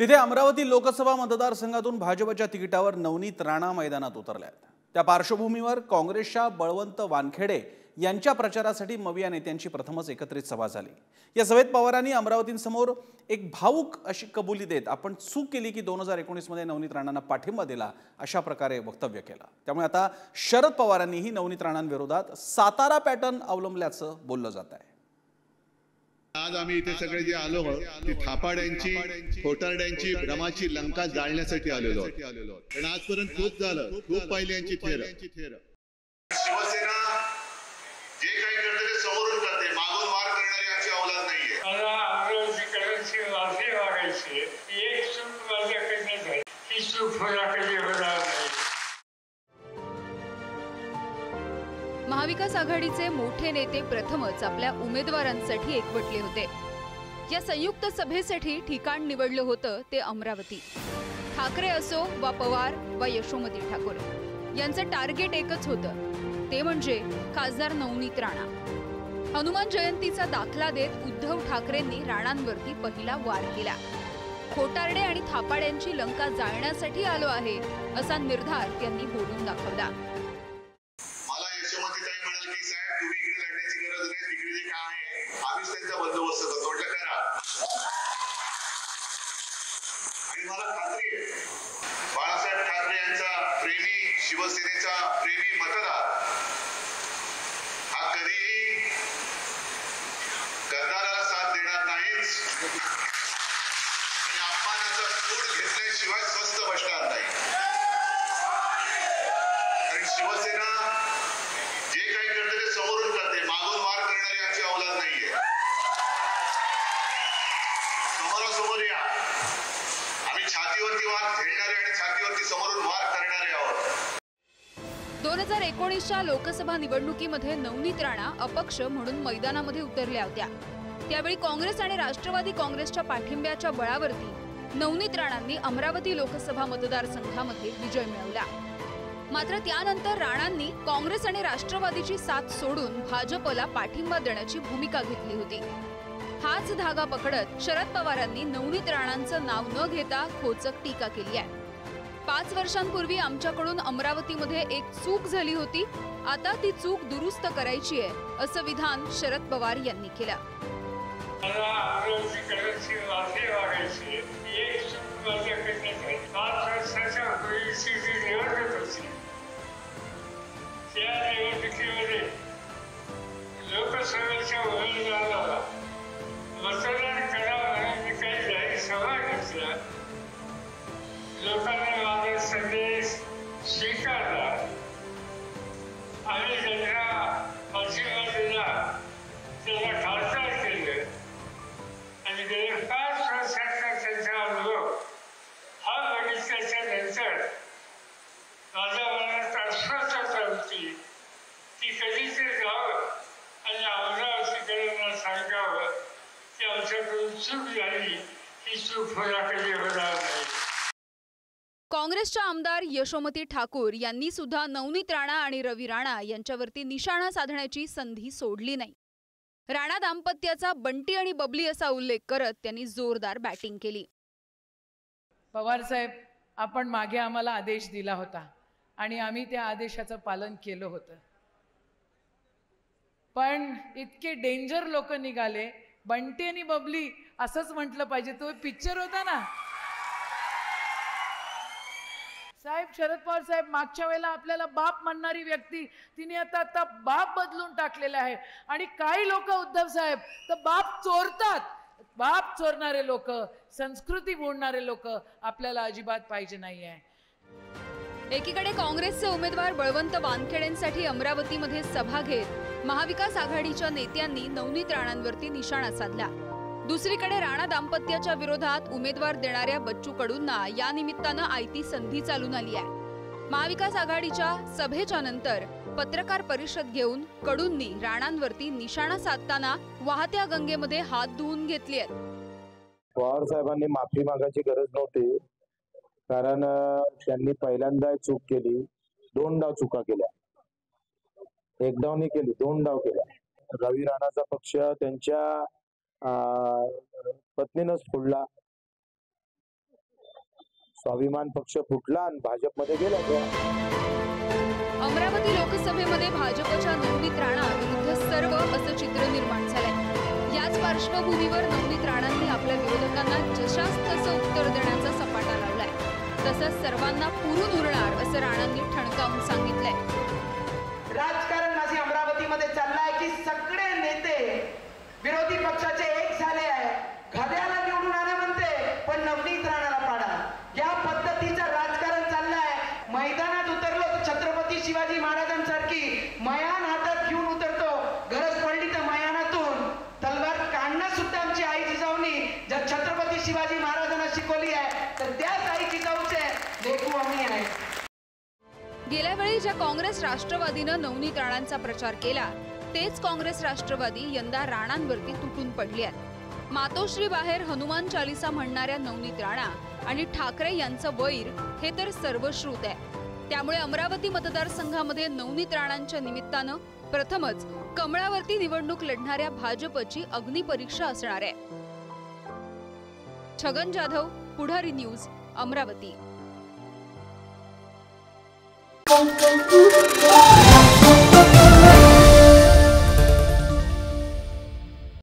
तिथे अमरावती लोकसभा मतदारसंघातून भाजपच्या तिकिटावर नवनीत राणा मैदानात उतरल्या आहेत। त्या पार्श्वभूमीवर काँग्रेसच्या बळवंत वानखेडे यांच्या प्रचारासाठी मविया नेत्यांची प्रथमच एकत्रित सभा झाली। या सभेत पवारांनी अमरावतीसमोर एक भावुक अशी कबुली देत आपण चूक केली की 2019 मध्ये नवनीत राणांना पाठिंबा दिला अशा प्रकारे वक्तव्य केलं। त्यामुळे आता शरद पवारांनीही नवनीत राणांविरोधात सातारा पॅटर्न अवलंबल्याचं बोललं जात आहे। आज आम्ही इथे सगळे जे आलो आहोत ती थापाड्यांची खोटारड्यांची भ्रमाची लंका जाळण्यासाठी आलेलो आहोत। पण आजपर्यंत खूप झालं, खूप पाहिली यांची थेर। शिवसेना जे काही करते ते समोरून करते, मागून वार करणारी आमची औलाद नाहीये। मला अमरावतीकरांची वाफी वागायची, एक चूक माझ्याकडनं झाली, ही चूक मला कधी होणार नाही। महाविकास आघाडीचे मोठे नेते प्रथमच आपल्या उमेदवारांसाठी एकवटले होते। या संयुक्त सभेसाठी ठिकाण निवडलं होतं ते अमरावती। ठाकरे असो वा पवार वा यशोमती ठाकूर यांचं टार्गेट एकच होतं, ते म्हणजे खासदार नवनीत राणा। हनुमान जयंतीचा दाखला देत उद्धव ठाकरेंनी राणांवरती पहिला वार केला। खोटारडे आणि थापाड्यांची लंका जाळण्यासाठी आलो आहे असा निर्धार त्यांनी बोलून दाखवला। बंदोबस्त करतो म्हटलं करा। आणि मला खात्री आहे बाळासाहेब ठाकरे यांचा प्रेमी, शिवसेनेचा प्रेमी मतदार हा कधीही गद्दाराला साथ देणार नाहीच आणि अपमानाचा सूड घेतल्याशिवाय स्वस्त बसणार नाही। कारण शिवसेना जे काही करते ते समोरून करते, मागून वार करणारी आमची औलाद नाहीये। समोरासमोर या, आम्ही छातीवरती वार झेलणारे आणि छातीवरती समोरून वार करणारे आहोत। 2019च्या लोकसभा निवडणुकीमध्ये नवनीत राणा अपक्ष म्हणून मैदानामध्ये उतरल्या होत्या। त्यावेळी काँग्रेस आणि राष्ट्रवादी काँग्रेसच्या पाठिंब्याच्या बळावरती नवनीत राणांनी अमरावती लोकसभा मतदारसंघामध्ये विजय मिळवला। मात्र त्यानंतर राणांनी काँग्रेस आणि राष्ट्रवादीची साथ सोडून भाजपला पाठिंबा देण्याची भूमिका घेतली होती। हाच धागा पकडत शरद पवारांनी नवनीत राणांचं नाव न घेता खोचक टीका केली आहे। 5 वर्षांपूर्वी आमच्याकडून अमरावतीमध्ये एक चूक झाली होती, आता ती चूक दुरुस्त करायची आहे असं विधान शरद पवार यांनी केलं। मला अमरावतीकरांची वाफी वागायची, एक चूक माझ्याकडनं झाली। 5 वर्षाच्या पूर्वीची जी निवडणूक होती त्या निवडणुकीमध्ये लोकसभेच्या उमेदवाराला मतदान करावं म्हणून काही जाहीर सभा घेतल्या। लोकांनी माझा संदेश स्वीकारला आणि त्यांना पाठिंबा दिला, त्याला खासदार केलं आणि गेल्या 5 वर्षाचा त्यांचा अनुभव हा बघितल्याच्या नंतर माझ्या मनात अस्वस्थता होती की कधीतरी जावं आणि अमरावतीकरांना सांगावं की आमच्याकडून चूक झाली, ही चूक पुन्हा कधी होणार नाही। काँग्रेसच्या आमदार यशोमती ठाकूर यांनी सुद्धा नवनीत राणा आणि रवी राणा यांच्यावरती निशाणा साधण्याची संधी सोडली नाही। राणा दाम्पत्याचा बंटी आणि बबली असा उल्लेख करत त्यांनी जोरदार बॅटिंग केली। पवार साहेब, आपण मागे आम्हाला आदेश दिला होता आणि आम्ही त्या आदेशाचं पालन केलं होतं, पण इतके डेंजर लोक निघाले। बंटी आणि बबली असंच म्हटलं पाहिजे, तो पिक्चर होता ना साहेब। शरद पवार साहेब, मागच्या वेळेला आपल्याला बाप म्हणणारी व्यक्ती तिने आता बाप बदलून टाकलेला आहे आणि काही लोक उद्धव साहेब तर बाप चोरतात। बाप चोरणारे लोक, संस्कृती बोलणारे लोक आपल्याला अजिबात पाहिजे नाही आहे। एकीकडे काँग्रेसचे उमेदवार बळवंत वानखेडेंसाठी अमरावतीमध्ये सभा घेत महाविकास आघाडीच्या नेत्यांनी नवनीत राणांवरती निशाणा साधला। दुसरीकडे राणा दाम्पत्याच्या विरोधात उमेदवार देणाऱ्या बच्चू कडूंना या निमित्तानं आयती संधी चालून आली आहे। महाविकास आघाडीच्या सभेच्या नंतर पत्रकार परिषद घेऊन कडूंनी राणांवरती निशाणा साधताना वाहत्या गंगेमध्ये हात धुवून घेतले आहेत। पवार साहेबांनी माफी मागायची गरज नव्हती, कारण त्यांनी पहिल्यांदा चूक केली, 2 डाव चुका केल्या। 1 डाव नाही केली, 2 डाव केल्या। रवी राणाचा पक्ष त्यांच्या पत्नीनंच फोडला, स्वाभिमान पक्ष फुटला आणि भाजपमध्ये गेला त्या. अमरावती लोकसभेमध्ये भाजपच्या नवनीत राणा विरुद्ध सर्व असं चित्र निर्माण झालंय. याच पार्श्वभूमीवर नवनीत राणांनी आपल्या विरोधकांना जशास तसं उत्तर देण्याचा सपाटा लावलाय. तसंच सर्वांना पुरून उरणार असं राणांनी ठणकावून सांगितलंय. राजकारण माझे अमरावतीमध्ये चाललंय की सगळे नेते विरोधी पक्षाचे एक झाले आहे. घड्याला निवडून आणा म्हणते पण नवनीत राणाला पाडा, या पद्धतीचं राजकारण चाललंय. मैदानात उतरलो तर छत्रपती शिवाजी महाराजांसारखी मयान हातात घेऊन उतरतो. गरज पडली तर मयानातून तलवार काढणं सुद्धा आमची आई जिजाऊनी जर छत्रपती शिवाजी महाराजांना शिकवली आहे तर त्याच आई जिजाऊचे लेकरू आम्ही आहे. गेल्या वेळी ज्या काँग्रेस राष्ट्रवादीनं नवनीत राणांचा प्रचार केला तेच काँग्रेस राष्ट्रवादी यंदा राणांवरती तुटून पडली आहेत. मातोश्री बाहेर हनुमान चालीसा म्हणणाऱ्या नवनीत राणा आणि ठाकरे यांचं वैर हे तर सर्वश्रुत आहे. त्यामुळे अमरावती मतदारसंघामध्ये नवनीत राणांच्या निमित्तानं प्रथमच कमळावरती निवडणूक लढणाऱ्या भाजपची अग्निपरीक्षा असणार आहे. छगन जाधव, पुढारी न्यूज, अमरावती.